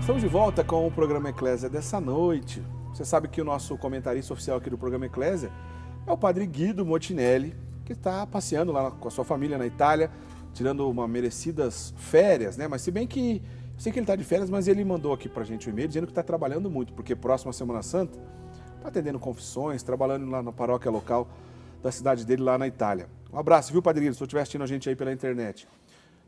Estamos de volta com o programa Eclésia dessa noite. Você sabe que o nosso comentarista oficial aqui do programa Eclésia é o padre Guido Motinelli, que está passeando lá com a sua família na Itália, tirando uma merecidas férias, né? Mas se bem que, eu sei que ele está de férias, mas ele mandou aqui pra gente um e-mail dizendo que está trabalhando muito, porque próxima Semana Santa está atendendo confissões, trabalhando lá na paróquia local da cidade dele lá na Itália. Um abraço, viu, padre Guido, se você estiver assistindo a gente aí pela internet.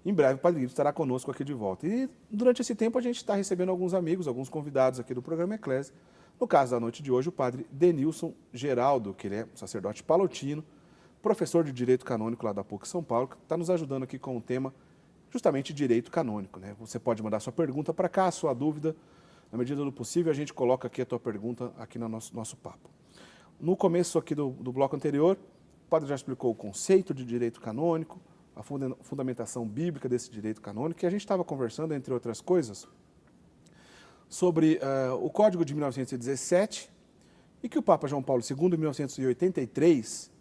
Em breve o Padre Guido estará conosco aqui de volta. E durante esse tempo a gente está recebendo alguns amigos, alguns convidados aqui do programa Eclésia. No caso da noite de hoje, o Padre Denilson Geraldo, que ele é sacerdote palotino, professor de Direito Canônico lá da PUC São Paulo, que está nos ajudando aqui com o tema justamente Direito Canônico, né? Você pode mandar sua pergunta para cá, sua dúvida. Na medida do possível, a gente coloca aqui a tua pergunta aqui no nosso papo. No começo aqui do bloco anterior, o Padre já explicou o conceito de Direito Canônico, a fundamentação bíblica desse direito canônico, e a gente estava conversando, entre outras coisas, sobre o Código de 1917 e que o Papa João Paulo II, em 1983,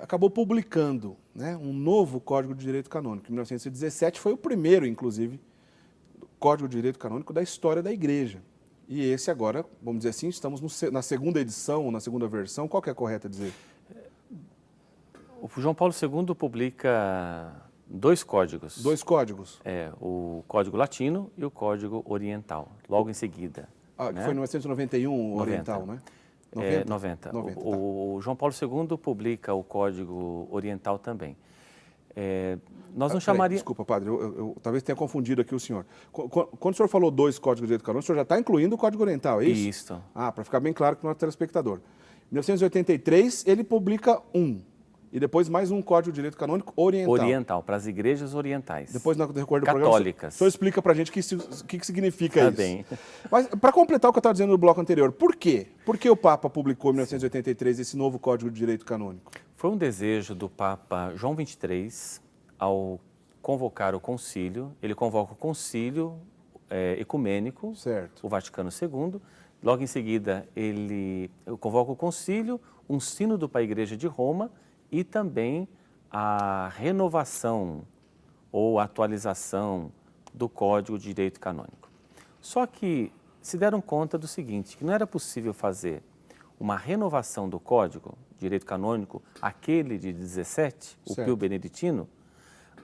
acabou publicando, né, um novo Código de Direito Canônico. Em 1917 foi o primeiro, inclusive, Código de Direito Canônico da história da Igreja. E esse agora, vamos dizer assim, estamos na segunda edição, na segunda versão, qual que é correto dizer? O João Paulo II publica dois códigos. Dois códigos? O Código Latino e o Código Oriental, logo em seguida. Que foi em 1991, Oriental, né? 90. O João Paulo II publica o Código Oriental também. Nós não chamaríamos... Desculpa, padre, eu talvez tenha confundido aqui o senhor. Quando o senhor falou dois códigos de direito canônico, o senhor já está incluindo o Código Oriental, é isso? Isso. Para ficar bem claro para o nosso telespectador. Em 1983, ele publica e depois mais um Código de Direito Canônico Oriental. Oriental, para as igrejas orientais. Depois, no decorrer do católicas. Programa, o senhor explica para a gente o que significa isso. Bem. Mas, para completar o que eu estava dizendo no bloco anterior, por quê? Por que o Papa publicou em 1983 esse novo Código de Direito Canônico? Foi um desejo do Papa João XXIII, ao convocar o concílio. Ele convoca o concílio ecumênico, certo, o Vaticano II. Logo em seguida, ele convoca o concílio, um sínodo para a Igreja de Roma, e também a renovação ou atualização do Código de Direito Canônico. Só que se deram conta do seguinte, que não era possível fazer uma renovação do Código de Direito Canônico, aquele de 17, o Pio Beneditino,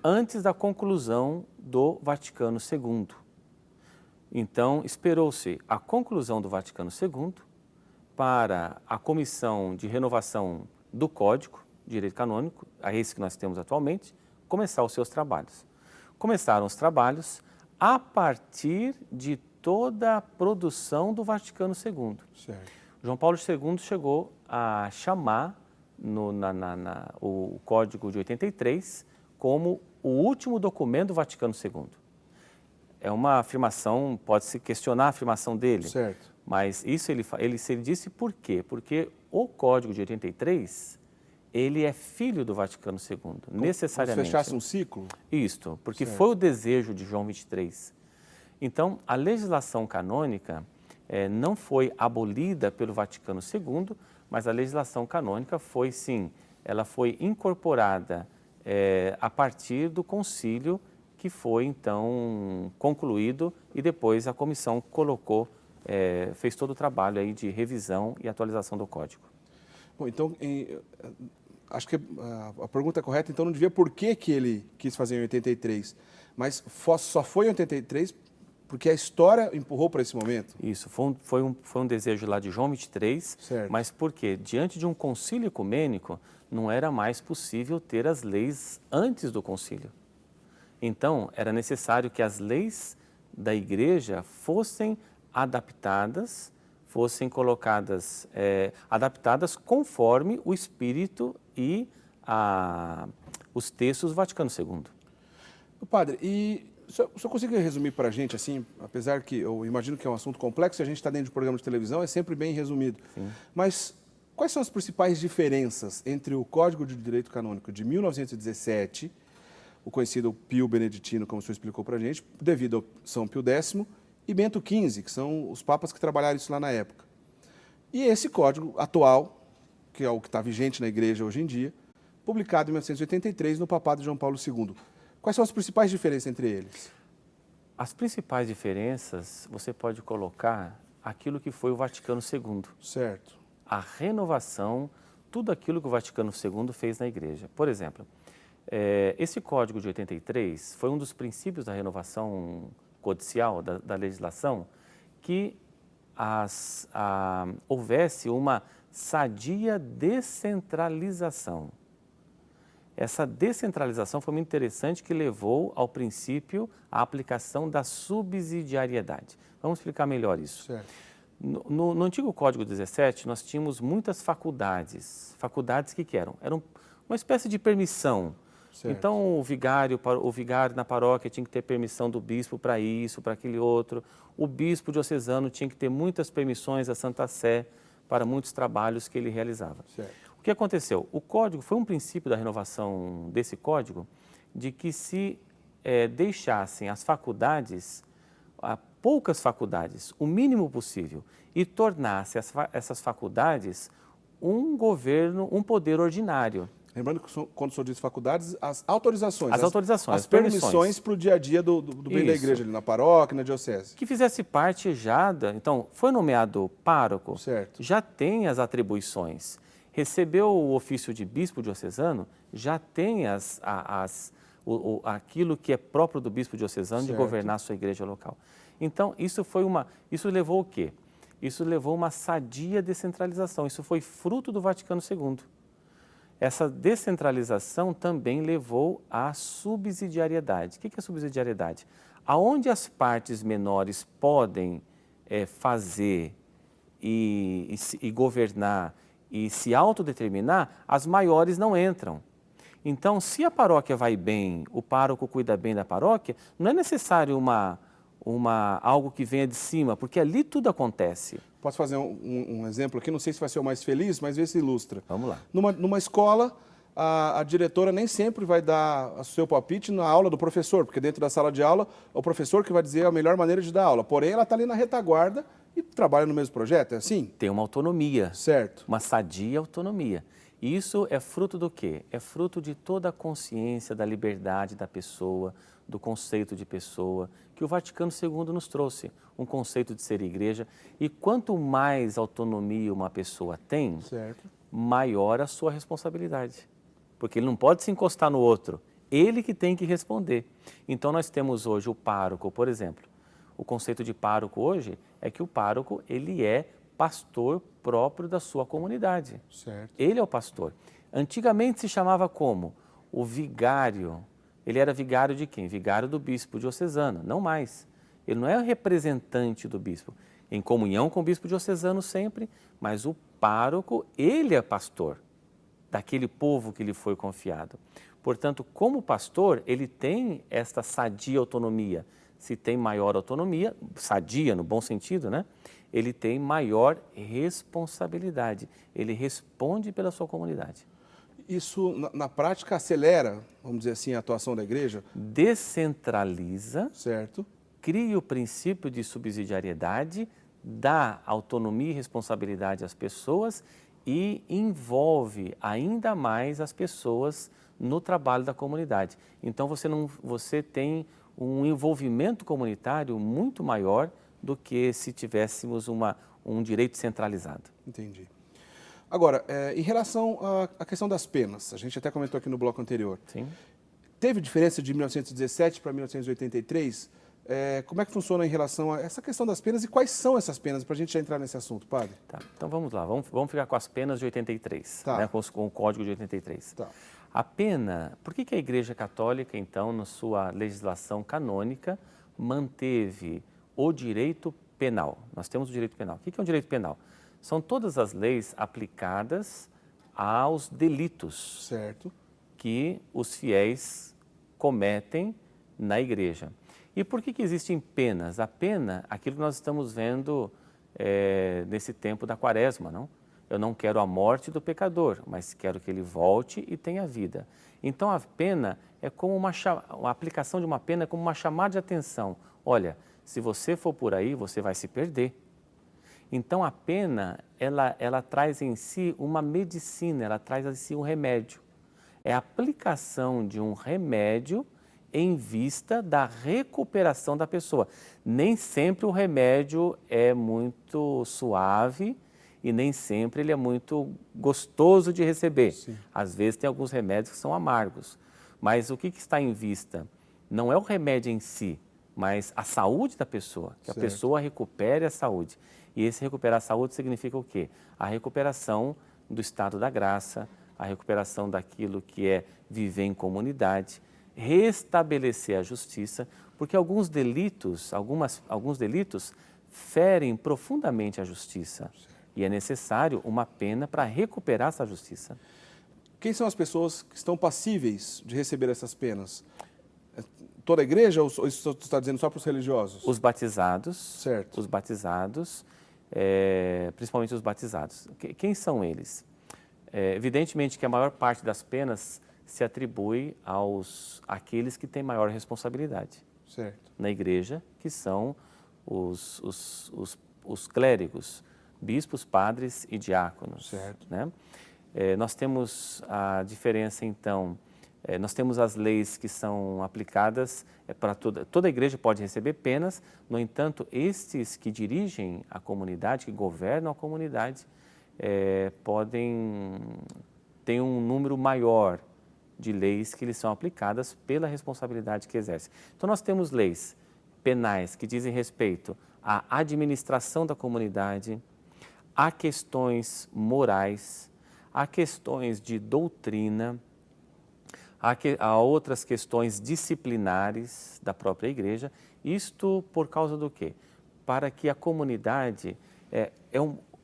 antes da conclusão do Vaticano II. Então, esperou-se a conclusão do Vaticano II para a Comissão de Renovação do Código Direito Canônico, a esse que nós temos atualmente, começar os seus trabalhos. Começaram os trabalhos a partir de toda a produção do Vaticano II. Certo. João Paulo II chegou a chamar o Código de 83 como o último documento do Vaticano II. É uma afirmação, pode-se questionar a afirmação dele, certo, mas isso ele disse por quê? Porque o Código de 83... ele é filho do Vaticano II, necessariamente. Como se fechasse um ciclo? Isto, porque foi o desejo de João XXIII. Então, a legislação canônica não foi abolida pelo Vaticano II, mas a legislação canônica foi, sim, ela foi incorporada a partir do concílio que foi, então, concluído e depois a comissão colocou, fez todo o trabalho aí de revisão e atualização do Código. Bom, então, acho que a pergunta é correta, então não devia por que ele quis fazer em 83, mas só foi em 83 porque a história empurrou para esse momento? Isso, foi um desejo lá de João XXIII, certo, mas porque diante de um concílio ecumênico não era mais possível ter as leis antes do concílio. Então, era necessário que as leis da igreja fossem adaptadas, fossem colocadas, adaptadas conforme o espírito e os textos do Vaticano II. Padre, e o senhor consegue resumir para a gente, assim, apesar que eu imagino que é um assunto complexo, a gente está dentro de programa de televisão, é sempre bem resumido, sim, mas quais são as principais diferenças entre o Código de Direito Canônico de 1917, o conhecido Pio Beneditino, como o senhor explicou para a gente, devido ao São Pio X, e Bento XV, que são os papas que trabalharam isso lá na época. E esse código atual, que é o que está vigente na igreja hoje em dia, publicado em 1983 no papado de João Paulo II. Quais são as principais diferenças entre eles? As principais diferenças, você pode colocar aquilo que foi o Vaticano II. Certo. A renovação, tudo aquilo que o Vaticano II fez na igreja. Por exemplo, esse Código de 83 foi um dos princípios da renovação codicial, da legislação, que houvesse uma sadia descentralização. Essa descentralização foi muito interessante, que levou ao princípio a aplicação da subsidiariedade. Vamos explicar melhor isso. Certo. No antigo Código 17, nós tínhamos muitas faculdades. Faculdades que eram? Eram uma espécie de permissão. Certo. Então, o vigário na paróquia tinha que ter permissão do bispo para isso, para aquele outro. O bispo diocesano tinha que ter muitas permissões à Santa Sé para muitos trabalhos que ele realizava. Certo. O que aconteceu? O código, foi um princípio da renovação desse código, de que se deixassem as faculdades, poucas faculdades, o mínimo possível, e tornasse essas faculdades um governo, um poder ordinário. Lembrando que quando o senhor diz faculdades, as autorizações. As permissões para o dia a dia do bem da igreja, ali na paróquia, na diocese. Que fizesse parte já então, foi nomeado pároco, certo. Já tem as atribuições. Recebeu o ofício de bispo diocesano, já tem aquilo que é próprio do bispo diocesano, certo, de governar a sua igreja local. Então, isso levou o quê? Isso levou uma sadia descentralização, isso foi fruto do Vaticano II. Essa descentralização também levou à subsidiariedade. O que é subsidiariedade? Aonde as partes menores podem fazer e governar e se autodeterminar, as maiores não entram. Então, se a paróquia vai bem, o pároco cuida bem da paróquia, não é necessário algo que venha de cima, porque ali tudo acontece. Posso fazer um exemplo aqui? Não sei se vai ser o mais feliz, mas vê se ilustra. Vamos lá. Numa escola, a diretora nem sempre vai dar o seu palpite na aula do professor, porque dentro da sala de aula é o professor que vai dizer a melhor maneira de dar aula. Porém, ela está ali na retaguarda e trabalha no mesmo projeto, é assim? Tem uma autonomia. Certo. Uma sadia autonomia. E isso é fruto do quê? É fruto de toda a consciência da liberdade da pessoa, do conceito de pessoa, que o Vaticano II nos trouxe, um conceito de ser igreja. E quanto mais autonomia uma pessoa tem, certo, maior a sua responsabilidade. Porque ele não pode se encostar no outro, ele que tem que responder. Então nós temos hoje o pároco, por exemplo. O conceito de pároco hoje é que o pároco, ele é pastor próprio da sua comunidade. Certo. Ele é o pastor. Antigamente se chamava como? O vigário. Ele era vigário de quem? Vigário do bispo diocesano, não mais. Ele não é o representante do bispo, em comunhão com o bispo diocesano sempre, mas o pároco, ele é pastor daquele povo que lhe foi confiado. Portanto, como pastor, ele tem esta sadia autonomia. Se tem maior autonomia, sadia no bom sentido, né? Ele tem maior responsabilidade. Ele responde pela sua comunidade. Isso, na prática, acelera, vamos dizer assim, a atuação da igreja? Descentraliza. Certo. Cria o princípio de subsidiariedade, dá autonomia e responsabilidade às pessoas e envolve ainda mais as pessoas no trabalho da comunidade. Então, você tem um envolvimento comunitário muito maior do que se tivéssemos um direito centralizado. Entendi. Agora, em relação à questão das penas, a gente até comentou aqui no bloco anterior. Sim. Teve diferença de 1917 para 1983? Como é que funciona em relação a essa questão das penas e quais são essas penas, para a gente já entrar nesse assunto, padre? Tá, então vamos lá, vamos ficar com as penas de 83, tá, né, com o Código de 83. Tá. A pena, por que a Igreja Católica, então, na sua legislação canônica, manteve o direito penal? Nós temos o direito penal. O que é um direito penal? São todas as leis aplicadas aos delitos, certo, que os fiéis cometem na igreja. E por que existem penas? A pena, aquilo que nós estamos vendo nesse tempo da Quaresma, não? Eu não quero a morte do pecador, mas quero que ele volte e tenha vida. Então a pena é como a aplicação de uma pena é como uma chamada de atenção. Olha, se você for por aí, você vai se perder. Então a pena, ela traz em si uma medicina, ela traz em si um remédio. É a aplicação de um remédio em vista da recuperação da pessoa. Nem sempre o remédio é muito suave e nem sempre ele é muito gostoso de receber. Sim. Às vezes tem alguns remédios que são amargos. Mas o que está em vista? Não é o remédio em si, mas a saúde da pessoa, que Certo. a pessoa recupere a saúde. E esse recuperar a saúde significa o quê? A recuperação do estado da graça, a recuperação daquilo que é viver em comunidade, restabelecer a justiça, porque alguns delitos ferem profundamente a justiça. E é necessário uma pena para recuperar essa justiça. Quem são as pessoas que estão passíveis de receber essas penas? Toda a igreja ou isso você está dizendo só para os religiosos? Os batizados, Certo. os batizados, principalmente os batizados. Quem são eles? Evidentemente que a maior parte das penas se atribui àqueles que têm maior responsabilidade. Certo. Na igreja, que são os clérigos, bispos, padres e diáconos. Certo. Né? Nós temos a diferença, então, nós temos as leis que são aplicadas para toda a igreja pode receber penas, no entanto, estes que dirigem a comunidade, que governam a comunidade, ter um número maior de leis que lhes são aplicadas pela responsabilidade que exercem. Então, nós temos leis penais que dizem respeito à administração da comunidade, a questões morais, a questões de doutrina, a outras questões disciplinares da própria igreja. Isto por causa do quê? Para que a comunidade...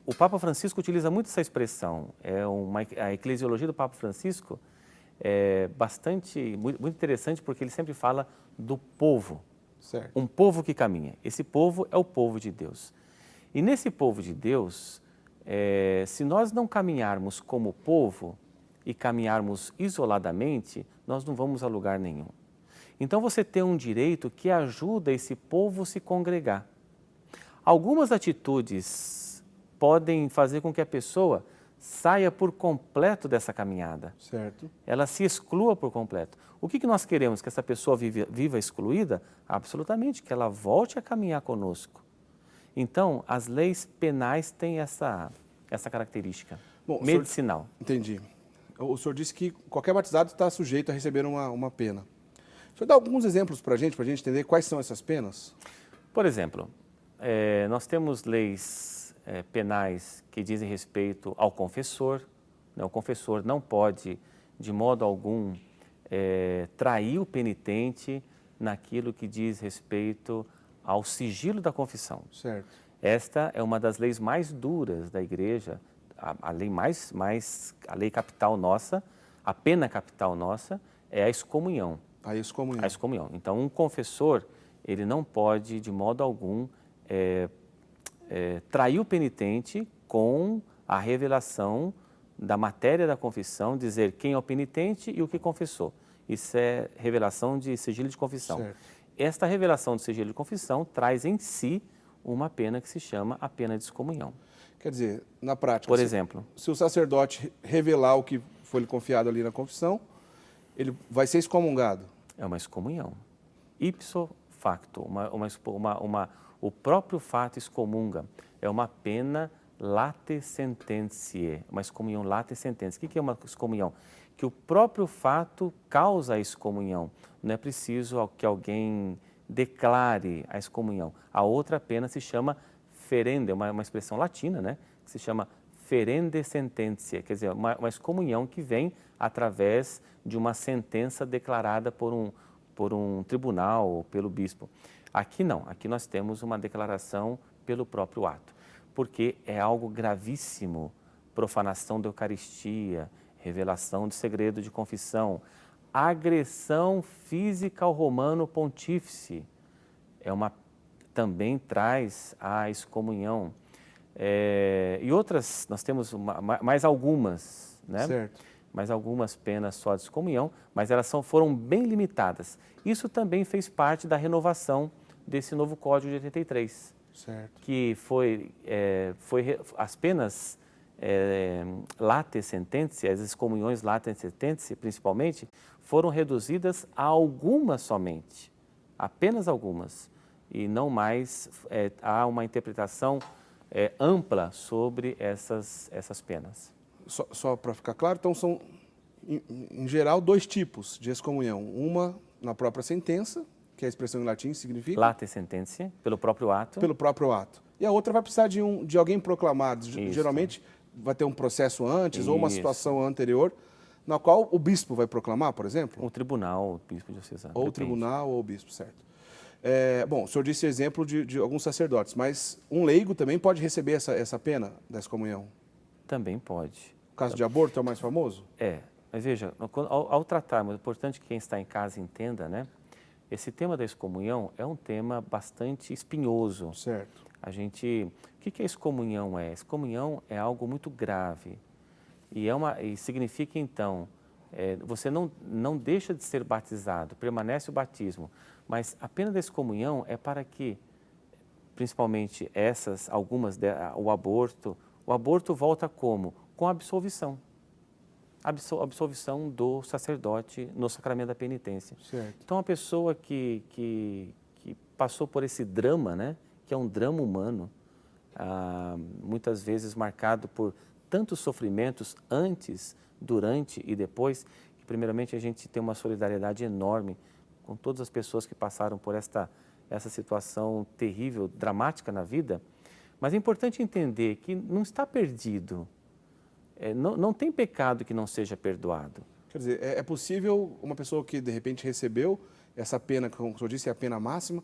o Papa Francisco utiliza muito essa expressão. A eclesiologia do Papa Francisco é muito interessante porque ele sempre fala do povo. Certo. Um povo que caminha. Esse povo é o povo de Deus. E nesse povo de Deus, se nós não caminharmos como povo e caminharmos isoladamente, nós não vamos a lugar nenhum. Então você tem um direito que ajuda esse povo a se congregar. Algumas atitudes podem fazer com que a pessoa saia por completo dessa caminhada. Certo. Ela se exclua por completo. O que nós queremos? Que essa pessoa viva excluída? Absolutamente, que ela volte a caminhar conosco. Então, as leis penais têm essa característica medicinal. Entendi. O senhor disse que qualquer batizado está sujeito a receber uma pena. O senhor dá alguns exemplos para a gente entender quais são essas penas? Por exemplo, nós temos leis penais que dizem respeito ao confessor. Né? O confessor não pode, de modo algum, trair o penitente naquilo que diz respeito ao sigilo da confissão. Certo. Esta é uma das leis mais duras da igreja, a lei capital nossa, a pena capital nossa é a excomunhão. A excomunhão. A excomunhão. Então, um confessor, ele não pode, de modo algum, trair o penitente com a revelação da matéria da confissão, dizer quem é o penitente e o que confessou. Isso é revelação de sigilo de confissão. Certo. Esta revelação de sigilo de confissão traz em si uma pena que se chama a pena de excomunhão. Quer dizer, na prática, Por exemplo, se o sacerdote revelar o que foi lhe confiado ali na confissão, ele vai ser excomungado. é uma excomunhão. Ipso facto, o próprio fato excomunga. É uma pena late sententiae, uma excomunhão late sententiae. O que é uma excomunhão? Que o próprio fato causa a excomunhão. Não é preciso que alguém declare a excomunhão. A outra pena se chama ferende, uma expressão latina, né? Que se chama ferende sententia, quer dizer, uma excomunhão que vem através de uma sentença declarada por um tribunal ou pelo bispo. Aqui não, aqui nós temos uma declaração pelo próprio ato, porque é algo gravíssimo, profanação da Eucaristia, revelação de segredo de confissão, agressão física ao romano pontífice, também traz a excomunhão. E outras, nós temos mais algumas, né? Certo. Mais algumas penas só de excomunhão, mas elas foram bem limitadas. Isso também fez parte da renovação desse novo Código de 83. Certo. Que as penas late sententia, as excomunhões late sententia, principalmente, foram reduzidas a algumas somente, apenas algumas, e não mais há uma interpretação ampla sobre essas penas. Só para ficar claro, então são, em geral, dois tipos de excomunhão. Uma na própria sentença, que a expressão em latim significa? Late sententia, pelo próprio ato. Pelo próprio ato. E a outra vai precisar de alguém proclamado. Isso. Geralmente vai ter um processo antes ou uma Isso. situação anterior, na qual o bispo vai proclamar, por exemplo? O tribunal, o bispo diocesano. Ou o depende. tribunal ou o bispo, certo. Bom, o senhor disse exemplo de alguns sacerdotes, mas um leigo também pode receber essa pena da excomunhão? Também pode. O caso de aborto é o mais famoso? Mas veja, ao tratarmos, é importante que quem está em casa entenda, né? Esse tema da excomunhão é um tema bastante espinhoso. Certo. O que a excomunhão é? Excomunhão é algo muito grave e significa então, você não deixa de ser batizado, permanece o batismo, mas a pena da excomunhão é para que, principalmente o aborto volta como? Com a absolvição. Absolvição do sacerdote no sacramento da penitência. Certo. Então, a pessoa que passou por esse drama, né, que é um drama humano, muitas vezes marcado por tantos sofrimentos antes, durante e depois, que primeiramente a gente tem uma solidariedade enorme com todas as pessoas que passaram por essa situação terrível, dramática na vida, mas é importante entender que não está perdido. Não tem pecado que não seja perdoado. Quer dizer, é possível uma pessoa que de repente recebeu essa pena, como o senhor disse, é a pena máxima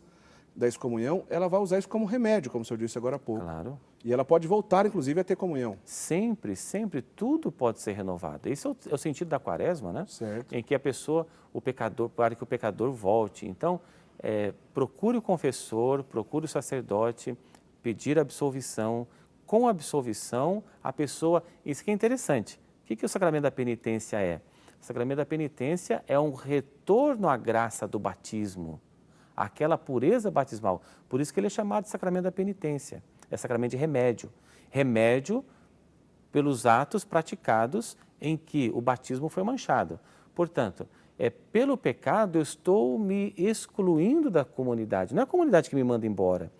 da excomunhão, ela vai usar isso como remédio, como o senhor disse agora há pouco. Claro. E ela pode voltar, inclusive, a ter comunhão. Sempre, sempre, tudo pode ser renovado. Esse é o sentido da quaresma, né? Certo. Em que para que o pecador volte. Então, procure o confessor, procure o sacerdote, pedir absolvição. Com a absolvição, a pessoa... Isso que é interessante. O que o sacramento da penitência é? O sacramento da penitência é um retorno à graça do batismo, àquela pureza batismal. Por isso que ele é chamado de sacramento da penitência. É sacramento de remédio. Remédio pelos atos praticados em que o batismo foi manchado. Portanto, pelo pecado eu estou me excluindo da comunidade. Não é a comunidade que me manda embora.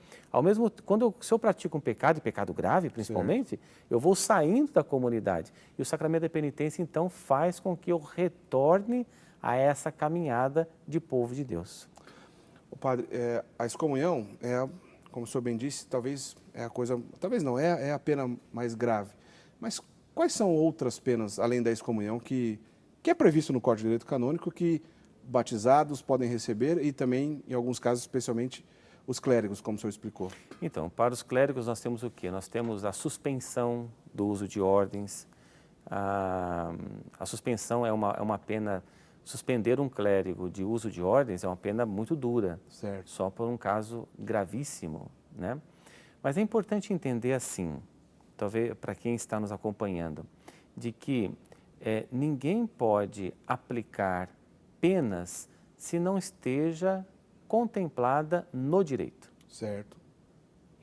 Se eu pratico um pecado, e pecado grave principalmente, certo, eu vou saindo da comunidade. E o sacramento da penitência, então, faz com que eu retorne a essa caminhada de povo de Deus. Padre, a excomunhão como o senhor bem disse, talvez é a pena mais grave. Mas quais são outras penas, além da excomunhão, que é previsto no Código de Direito Canônico, que batizados podem receber e também, em alguns casos, especialmente os clérigos, como o senhor explicou? Então, para os clérigos nós temos o quê? Nós temos a suspensão do uso de ordens. A suspensão é uma pena. Suspender um clérigo de uso de ordens é uma pena muito dura, certo, só por um caso gravíssimo, né? Mas é importante entender assim, talvez para quem está nos acompanhando, de que ninguém pode aplicar penas se não esteja contemplada no direito. Certo.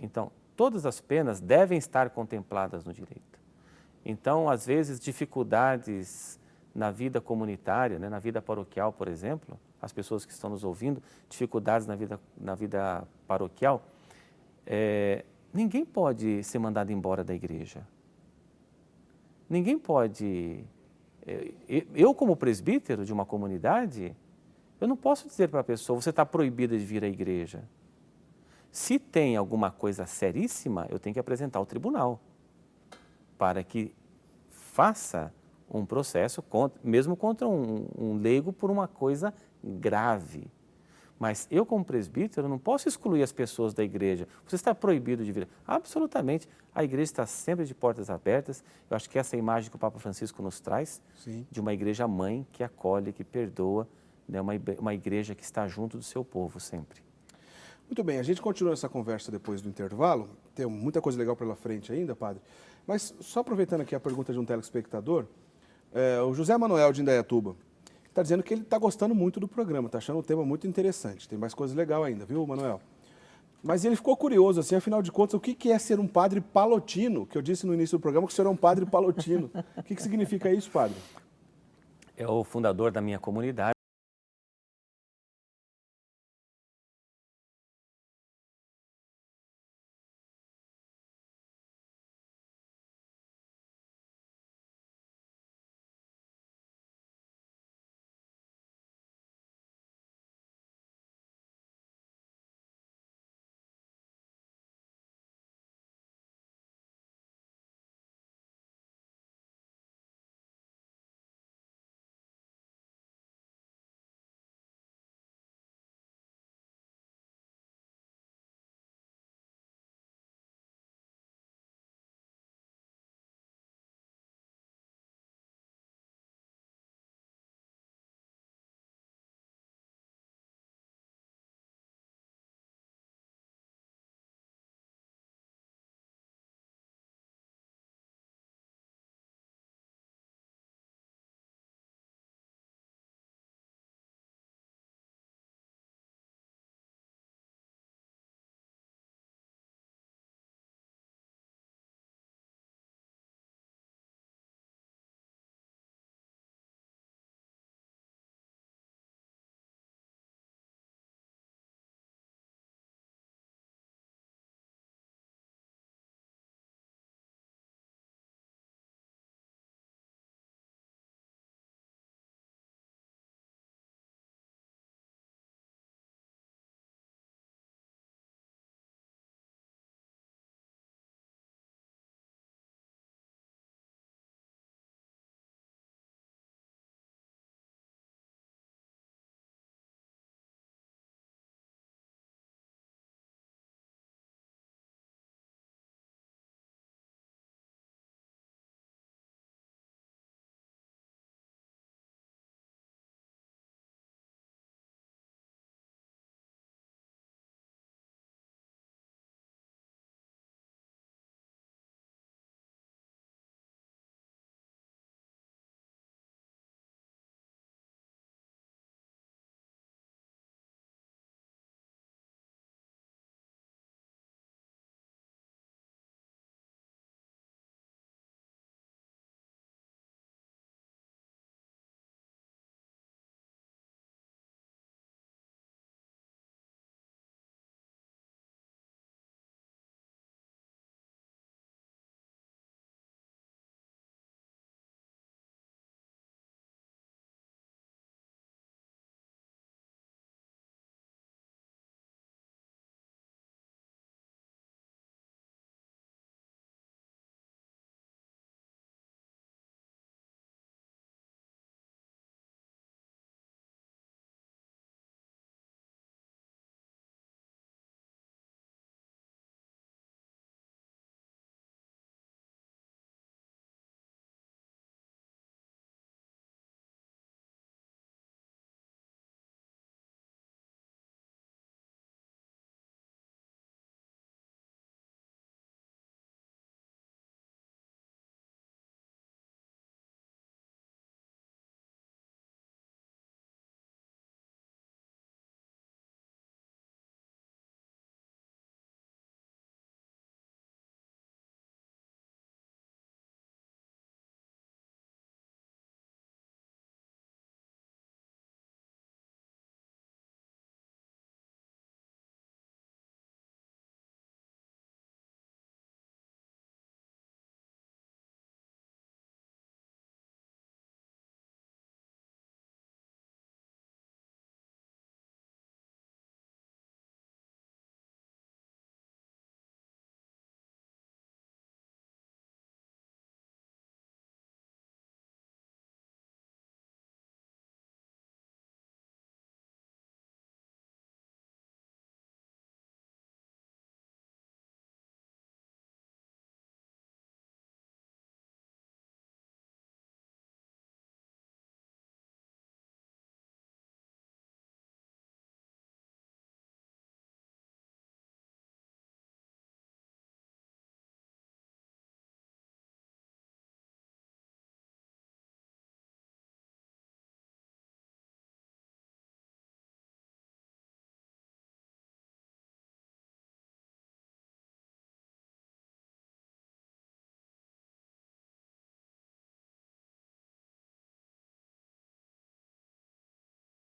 Então, todas as penas devem estar contempladas no direito. Então, às vezes, dificuldades na vida comunitária, né, na vida paroquial, por exemplo, as pessoas que estão nos ouvindo, dificuldades na vida paroquial, ninguém pode ser mandado embora da igreja. Ninguém pode... Eu, como presbítero de uma comunidade, eu não posso dizer para a pessoa, você está proibida de vir à igreja. Se tem alguma coisa seríssima, eu tenho que apresentar ao tribunal, para que faça um processo, mesmo contra um leigo, por uma coisa grave. Mas eu, como presbítero, não posso excluir as pessoas da igreja. Você está proibido de vir. Absolutamente. A igreja está sempre de portas abertas. Eu acho que essa imagem que o Papa Francisco nos traz, sim, de uma igreja mãe que acolhe, que perdoa, né, uma igreja que está junto do seu povo sempre. Muito bem, a gente continua essa conversa depois do intervalo. Tem muita coisa legal pela frente ainda, padre. Mas só aproveitando aqui a pergunta de um telespectador, o José Manuel de Indaiatuba está dizendo que ele está gostando muito do programa, está achando o tema muito interessante. Tem mais coisa legal ainda, viu, Manuel? Mas ele ficou curioso, assim, afinal de contas, o que é ser um padre palotino? Que eu disse no início do programa que o senhor é um padre palotino. O que significa isso, padre? É o fundador da minha comunidade.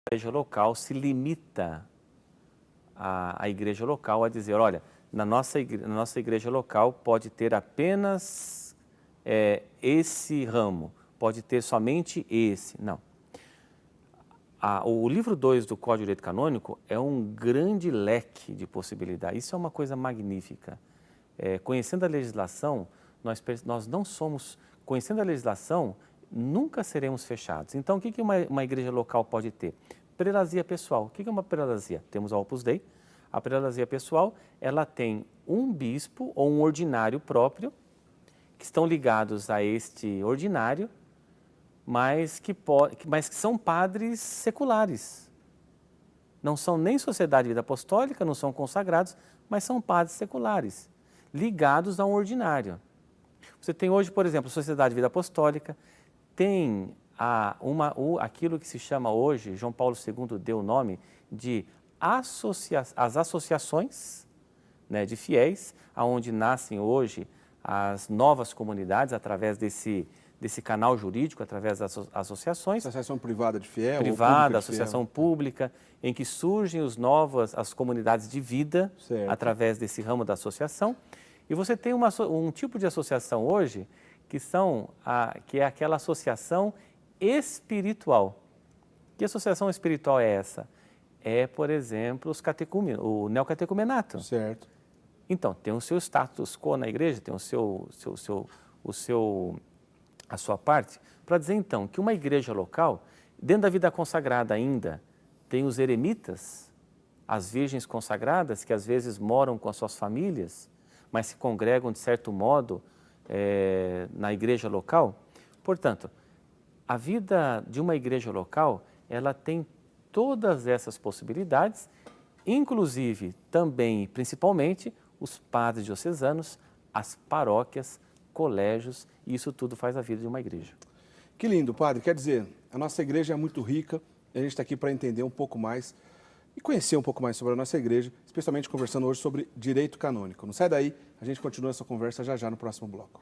igreja local se limita a igreja local a dizer, olha, na nossa igreja local pode ter apenas esse ramo, pode ter somente esse. Não. O livro 2 do Código de Direito Canônico é um grande leque de possibilidades. Isso é uma coisa magnífica. Conhecendo a legislação, nós não somos... Conhecendo a legislação, nunca seremos fechados. Então, o que uma igreja local pode ter? Prelazia pessoal. O que é uma prelazia? Temos a Opus Dei. A prelazia pessoal, ela tem um bispo ou um ordinário próprio, que estão ligados a este ordinário, mas que são padres seculares. Não são nem Sociedade de Vida Apostólica, não são consagrados, mas são padres seculares, ligados a um ordinário. Você tem hoje, por exemplo, a Sociedade de Vida Apostólica, tem aquilo que se chama hoje, João Paulo II deu o nome de as associações, né, de fiéis, onde nascem hoje as novas comunidades através desse canal jurídico, através das associações. Associação privada de fiel? Privada, associação pública, em que surgem as comunidades de vida, certo, através desse ramo da associação. E você tem um tipo de associação hoje que é aquela associação espiritual. Que associação espiritual é essa? Por exemplo, o neocatecumenato. Certo. Então, tem o seu status quo na igreja, tem a sua parte, para dizer então que uma igreja local, dentro da vida consagrada ainda, tem os eremitas, as virgens consagradas, que às vezes moram com as suas famílias, mas se congregam de certo modo na igreja local. Portanto, a vida de uma igreja local, ela tem todas essas possibilidades, inclusive também e principalmente os padres diocesanos, as paróquias, colégios, e isso tudo faz a vida de uma igreja. Que lindo, padre. Quer dizer, a nossa igreja é muito rica, e a gente está aqui para entender um pouco mais e conhecer um pouco mais sobre a nossa igreja, especialmente conversando hoje sobre direito canônico. Não sai daí, a gente continua essa conversa já no próximo bloco.